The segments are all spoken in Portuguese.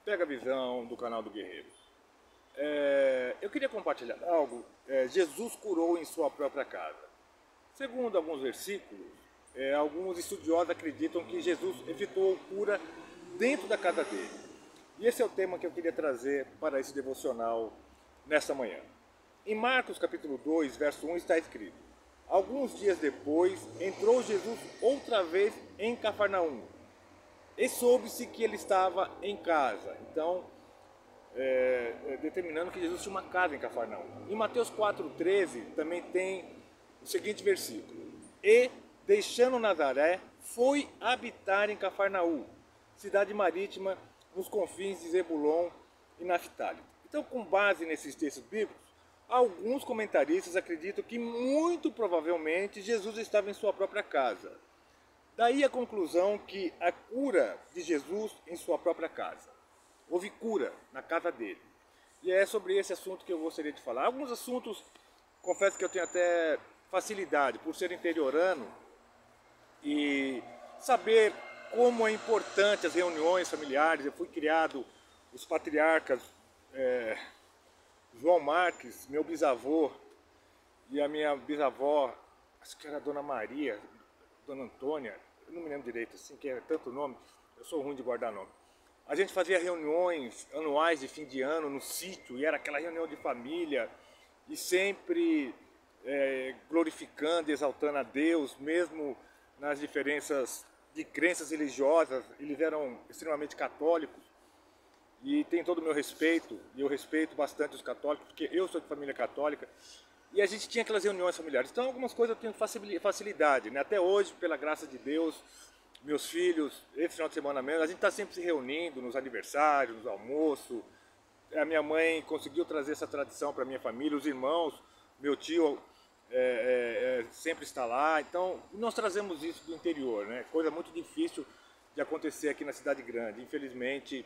Pega a visão do canal do Guerreiro. Eu queria compartilhar algo. Jesus curou em sua própria casa. Segundo alguns versículos, alguns estudiosos acreditam que Jesus efetuou cura dentro da casa dele. E esse é o tema que eu queria trazer para esse devocional nesta manhã. Em Marcos capítulo 2, verso 1 está escrito: alguns dias depois entrou Jesus outra vez em Cafarnaum e soube-se que ele estava em casa. Então, determinando que Jesus tinha uma casa em Cafarnaum. Em Mateus 4,13 também tem o seguinte versículo: e, deixando Nazaré, foi habitar em Cafarnaum, cidade marítima nos confins de Zebulon e Naftali. Então, com base nesses textos bíblicos, alguns comentaristas acreditam que muito provavelmente Jesus estava em sua própria casa. Daí a conclusão que a cura de Jesus em sua própria casa. Houve cura na casa dele. E é sobre esse assunto que eu gostaria de falar. Alguns assuntos, confesso que eu tenho até facilidade por ser interiorano e saber como é importante as reuniões familiares. Eu fui criado, os patriarcas João Marques, meu bisavô, e a minha bisavó, acho que era a Dona Maria, Dona Antônia, eu não me lembro direito, assim, que é tanto nome, eu sou ruim de guardar nome. A gente fazia reuniões anuais de fim de ano no sítio, e era aquela reunião de família, e sempre glorificando e exaltando a Deus, mesmo nas diferenças de crenças religiosas. Eles eram extremamente católicos, e tem todo o meu respeito, e eu respeito bastante os católicos, porque eu sou de família católica, e a gente tinha aquelas reuniões familiares. Então algumas coisas eu tenho facilidade, né? Até hoje, pela graça de Deus, meus filhos, esse final de semana mesmo, a gente está sempre se reunindo nos aniversários, nos almoços. A minha mãe conseguiu trazer essa tradição para a minha família, os irmãos, meu tio sempre está lá. Então nós trazemos isso do interior, né? Coisa muito difícil de acontecer aqui na cidade grande. Infelizmente,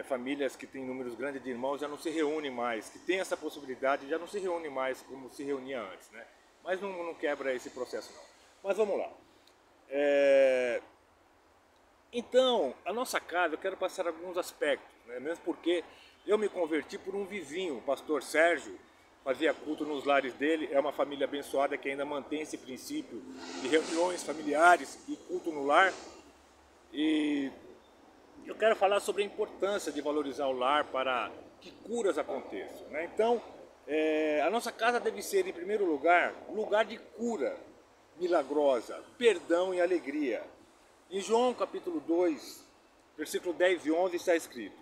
famílias que têm números grandes de irmãos já não se reúnem mais, que tem essa possibilidade, já não se reúne mais como se reunia antes, né? Mas não quebra esse processo não. Mas vamos lá. Então, a nossa casa, eu quero passar alguns aspectos, né? Mesmo porque eu me converti por um vizinho, o pastor Sérgio, fazia culto nos lares dele. É uma família abençoada que ainda mantém esse princípio de reuniões familiares e culto no lar. E eu quero falar sobre a importância de valorizar o lar para que curas aconteçam, né? Então, a nossa casa deve ser, em primeiro lugar, lugar de cura milagrosa, perdão e alegria. Em João capítulo 2, versículo 10 e 11 está escrito: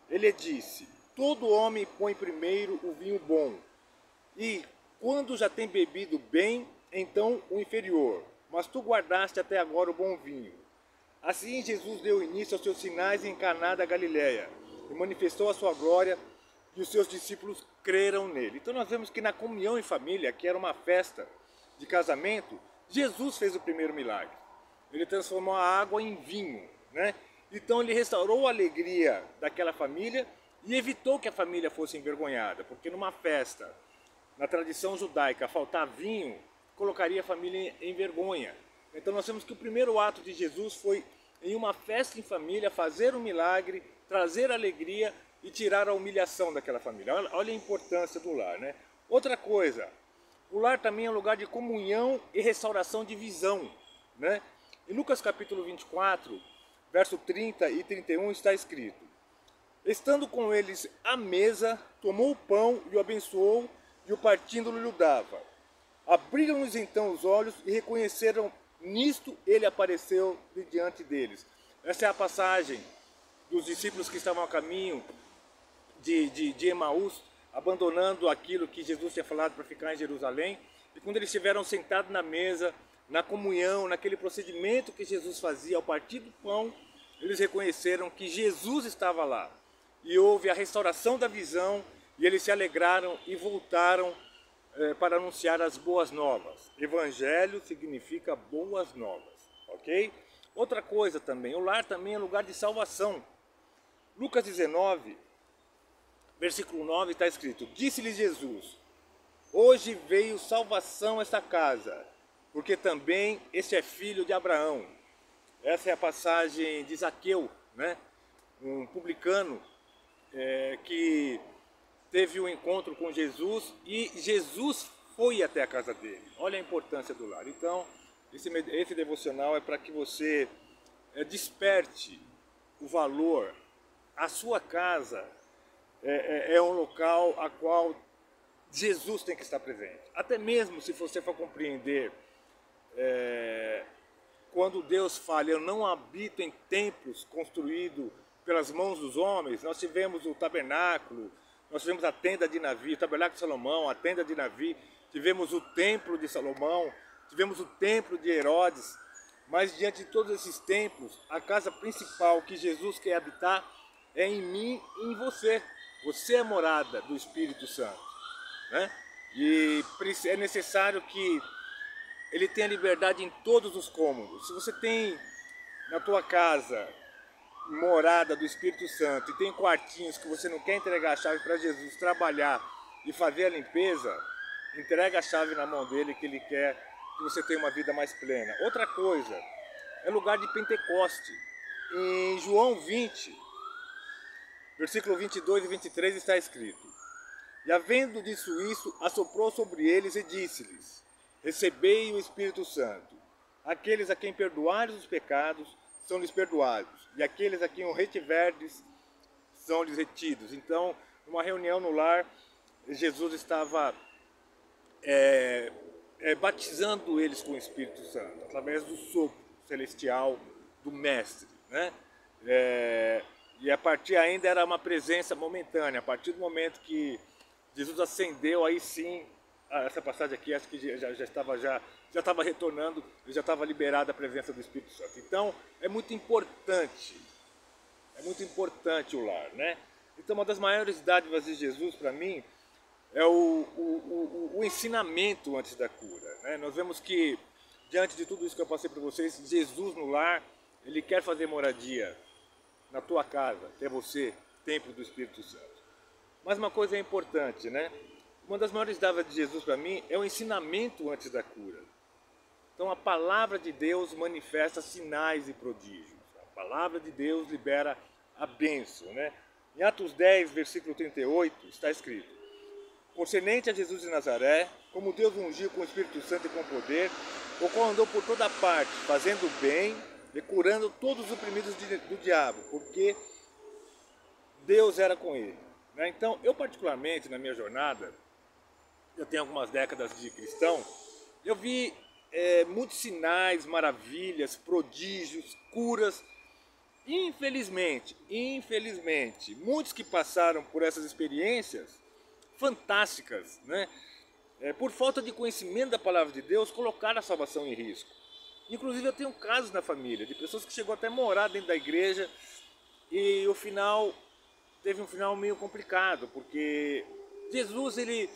ele disse: todo homem põe primeiro o vinho bom, e quando já tem bebido bem, então o inferior, mas tu guardaste até agora o bom vinho. Assim Jesus deu início aos seus sinais em Caná da Galileia e manifestou a sua glória, e os seus discípulos creram nele. Então nós vemos que na comunhão em família, que era uma festa de casamento, Jesus fez o primeiro milagre. Ele transformou a água em vinho, né? Então ele restaurou a alegria daquela família e evitou que a família fosse envergonhada, porque numa festa, na tradição judaica, faltar vinho colocaria a família em vergonha. Então nós vemos que o primeiro ato de Jesus foi, em uma festa em família, fazer um milagre, trazer alegria e tirar a humilhação daquela família. Olha a importância do lar, né? Outra coisa, o lar também é um lugar de comunhão e restauração de visão, né? Em Lucas capítulo 24, verso 30 e 31 está escrito: estando com eles à mesa, tomou o pão e o abençoou, e o partindo lhe dava. Abriram-lhes então os olhos e reconheceram. Nisto ele apareceu diante deles. Essa é a passagem dos discípulos que estavam a caminho de Emaús, abandonando aquilo que Jesus tinha falado para ficar em Jerusalém. E quando eles estiveram sentados na mesa, na comunhão, naquele procedimento que Jesus fazia ao partir do pão, eles reconheceram que Jesus estava lá. E houve a restauração da visão, e eles se alegraram e voltaram para anunciar as boas novas. Evangelho significa boas novas, ok? Outra coisa também, o lar também é lugar de salvação. Lucas 19, versículo 9 está escrito: disse-lhe Jesus: hoje veio salvação a esta casa, porque também este é filho de Abraão. Essa é a passagem de Zaqueu, né? um publicano que teve um encontro com Jesus e Jesus foi até a casa dele. Olha a importância do lar. Então, esse devocional é para que você desperte o valor. A sua casa é um local a qual Jesus tem que estar presente. Até mesmo se você for compreender, quando Deus fala, eu não habito em templos construídos pelas mãos dos homens. Nós tivemos o tabernáculo, nós tivemos a tenda de Davi, o tabernáculo de Salomão, a tenda de Davi, tivemos o templo de Salomão, tivemos o templo de Herodes, mas diante de todos esses templos, a casa principal que Jesus quer habitar é em mim e em você. Você é morada do Espírito Santo, né? E é necessário que ele tenha liberdade em todos os cômodos. Se você tem na tua casa morada do Espírito Santo e tem quartinhos que você não quer entregar a chave para Jesus trabalhar e fazer a limpeza, entrega a chave na mão dele, que ele quer que você tenha uma vida mais plena. Outra coisa, é lugar de Pentecoste. Em João 20, versículo 22 e 23 está escrito: E havendo dito isso, assoprou sobre eles e disse-lhes: Recebei o Espírito Santo. Aqueles a quem perdoares os pecados, são-lhes perdoados, e aqueles a quem o retiverdes, são-lhes retidos. Então, numa reunião no lar, Jesus estava batizando eles com o Espírito Santo, através do sopro celestial do Mestre, né? E a partir ainda era uma presença momentânea. A partir do momento que Jesus ascendeu, aí sim, essa passagem aqui acho que já estava retornando, já estava liberada a presença do Espírito Santo. Então é muito importante o lar, né? Então uma das maiores dádivas de Jesus para mim é o ensinamento antes da cura, né? Nós vemos que diante de tudo isso que eu passei para vocês, Jesus no lar, ele quer fazer moradia na tua casa, que é você, templo do Espírito Santo. Mas uma coisa é importante, né? Uma das maiores dádivas de Jesus para mim é o ensinamento antes da cura. Então a palavra de Deus manifesta sinais e prodígios. A palavra de Deus libera a bênção, né? Em Atos 10, versículo 38, está escrito: Concernente a Jesus de Nazaré, como Deus o ungiu com o Espírito Santo e com poder, o qual andou por toda parte, fazendo bem e curando todos os oprimidos do diabo, porque Deus era com ele, né? Então, eu particularmente, na minha jornada, eu tenho algumas décadas de cristão, eu vi muitos sinais, maravilhas, prodígios, curas. Infelizmente, muitos que passaram por essas experiências fantásticas, né? Por falta de conhecimento da palavra de Deus, colocaram a salvação em risco. Inclusive eu tenho casos na família, de pessoas que chegou até a morar dentro da igreja e o final teve um final meio complicado, porque Jesus ele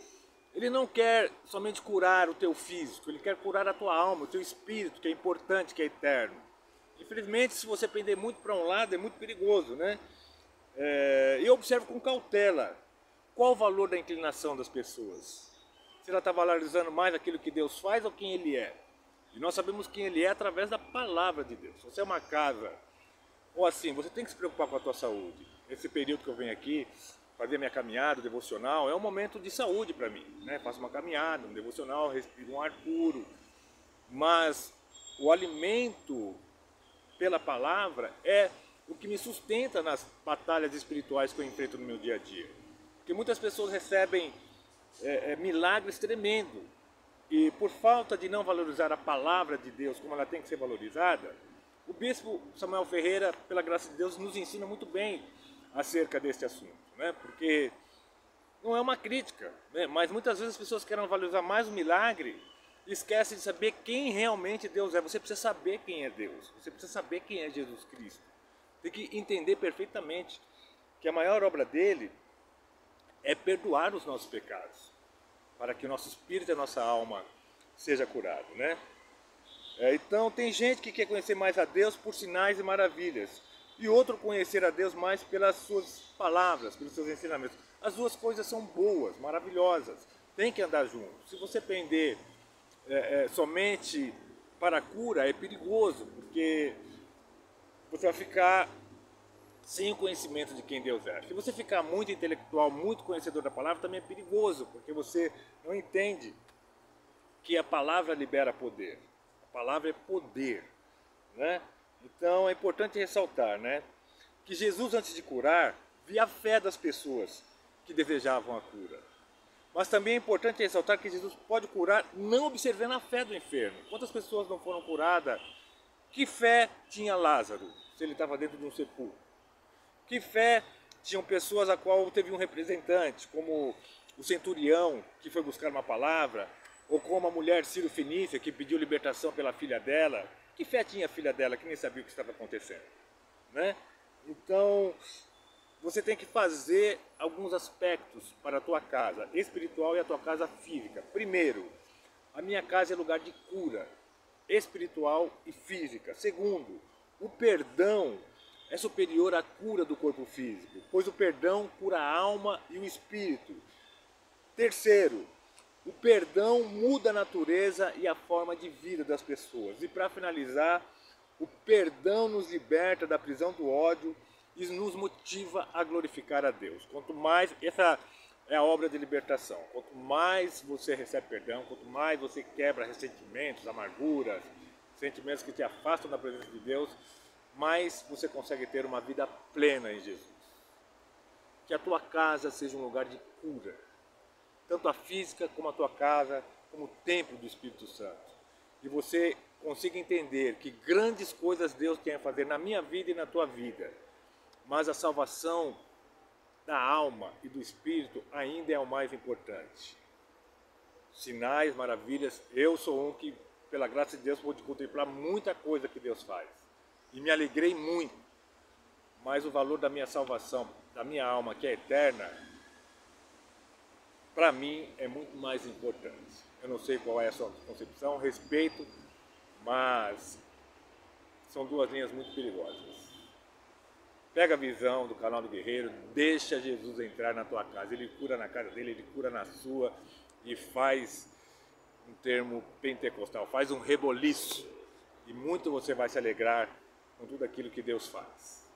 não quer somente curar o teu físico, ele quer curar a tua alma, o teu espírito, que é importante, que é eterno. Infelizmente, se você pender muito para um lado, é muito perigoso, né? Eu observo com cautela qual o valor da inclinação das pessoas. Se ela está valorizando mais aquilo que Deus faz ou quem Ele é. E nós sabemos quem Ele é através da palavra de Deus. Se você é uma casa, ou assim, você tem que se preocupar com a tua saúde. Esse período que eu venho aqui, fazer minha caminhada, devocional, é um momento de saúde para mim, né? Faço uma caminhada, um devocional, respiro um ar puro. Mas o alimento pela palavra é o que me sustenta nas batalhas espirituais que eu enfrento no meu dia a dia. Porque muitas pessoas recebem milagres tremendos e por falta de não valorizar a palavra de Deus como ela tem que ser valorizada, o bispo Samuel Ferreira, pela graça de Deus, nos ensina muito bem acerca deste assunto, né? Porque não é uma crítica, né? Mas muitas vezes as pessoas querem valorizar mais o milagre e esquecem de saber quem realmente Deus é. Você precisa saber quem é Deus, você precisa saber quem é Jesus Cristo. Tem que entender perfeitamente que a maior obra dele é perdoar os nossos pecados, para que o nosso espírito e a nossa alma seja curado, né? Então tem gente que quer conhecer mais a Deus por sinais e maravilhas, e outro conhecer a Deus mais pelas suas palavras, pelos seus ensinamentos. As duas coisas são boas, maravilhosas, tem que andar junto. Se você pender somente para a cura, é perigoso, porque você vai ficar sem o conhecimento de quem Deus é. Se você ficar muito intelectual, muito conhecedor da palavra, também é perigoso, porque você não entende que a palavra libera poder. A palavra é poder, né? Então é importante ressaltar, né, que Jesus, antes de curar, via a fé das pessoas que desejavam a cura. Mas também é importante ressaltar que Jesus pode curar não observando a fé do enfermo. Quantas pessoas não foram curadas? Que fé tinha Lázaro, se ele estava dentro de um sepulcro? Que fé tinham pessoas a qual teve um representante, como o centurião, que foi buscar uma palavra, ou como a mulher Ciro-Fenícia, que pediu libertação pela filha dela? Que fé tinha a filha dela, que nem sabia o que estava acontecendo, né? Então, você tem que fazer alguns aspectos para a tua casa espiritual e a tua casa física. Primeiro, a minha casa é lugar de cura espiritual e física. Segundo, o perdão é superior à cura do corpo físico, pois o perdão cura a alma e o espírito. Terceiro, o perdão muda a natureza e a forma de vida das pessoas. E para finalizar, o perdão nos liberta da prisão do ódio e nos motiva a glorificar a Deus. Quanto mais, essa é a obra de libertação, quanto mais você recebe perdão, quanto mais você quebra ressentimentos, amarguras, sentimentos que te afastam da presença de Deus, mais você consegue ter uma vida plena em Jesus. Que a tua casa seja um lugar de cura, tanto a física como a tua casa, como o templo do Espírito Santo. E você consiga entender que grandes coisas Deus tem a fazer na minha vida e na tua vida, mas a salvação da alma e do espírito ainda é o mais importante. Sinais, maravilhas, eu sou um que, pela graça de Deus, pude contemplar muita coisa que Deus faz. E me alegrei muito. Mas o valor da minha salvação, da minha alma, que é eterna, para mim é muito mais importante. Eu não sei qual é a sua concepção, respeito, mas são duas linhas muito perigosas. Pega a visão do canal do Guerreiro, deixa Jesus entrar na tua casa. Ele cura na casa dele, ele cura na sua e faz um termo pentecostal, faz um reboliço. E muito você vai se alegrar com tudo aquilo que Deus faz.